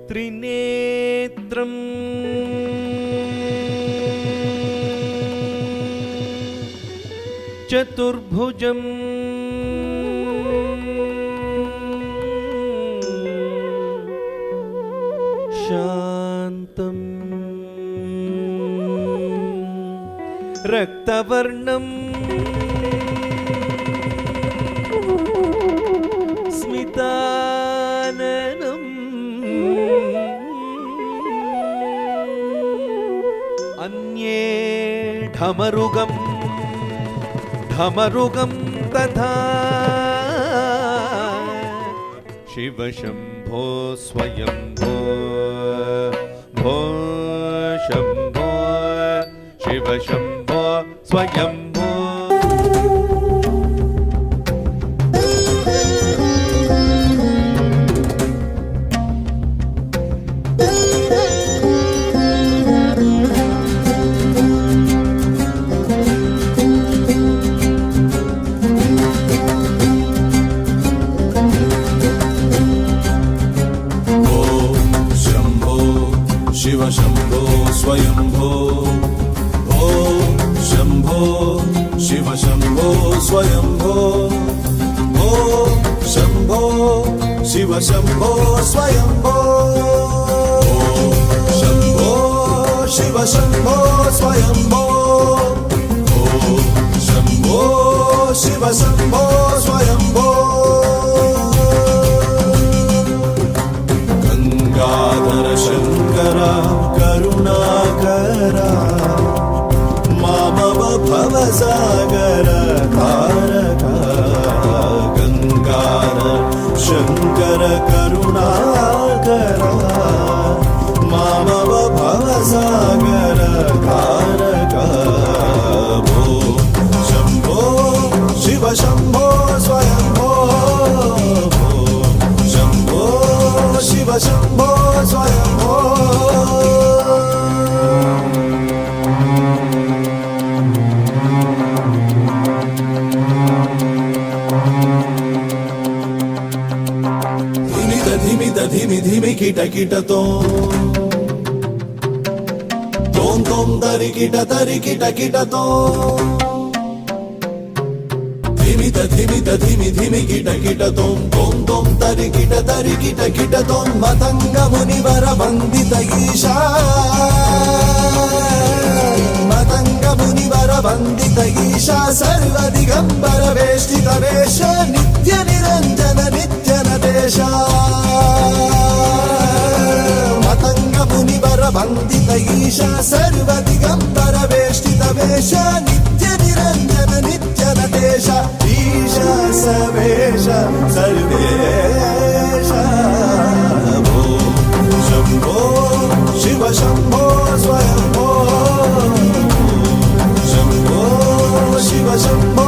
त्रिनेत्रम् चतुर्भुजम् शान्तम् रक्तवर्णम् स्मिताननम् अन्ये ढमरुगं तथा शिव शंभो स्वयंभो भो शंभो शिव शंभो स्वयंभो। शिव शंभो स्वयंभो भो शंभो शिव शंभो स्वयंभो भो शंभो शिव शंभो स्वयंभो शंभो शिव शंभो स्वयंभो भो शंभो शिव शंभो स्वयंभो। गंगाधर शंकर करुणाकरा मामव भवसागर तारका गंगाधर शंकर करुणाकरा मामव भवसागर तारका भो शंभो शिव शंभो स्वयंभो भो शंभो शिव शंभो स्वयंभो। धिमि धिमि किट किटतो तोम तोम तरि किट किटतो धिमि धिमि किट किटतो तोम तोम तरि किट किटतो मतंग मुनिवर वंदित ईशा मतंग मुनिवर वंदित ईशा सर्व दिगंबर वेष्टित वेश नित्य निरंजन नित्य नटेशा मतंग मुनिवर वंदित ईशा सर्व दिगंबर वेष्टित वेश नित्य निरंजन नित्य नटेश ईशा सवेश सर्वेश भो शंभो शिव शंभो स्वयंभो शंभो शिव शंभो।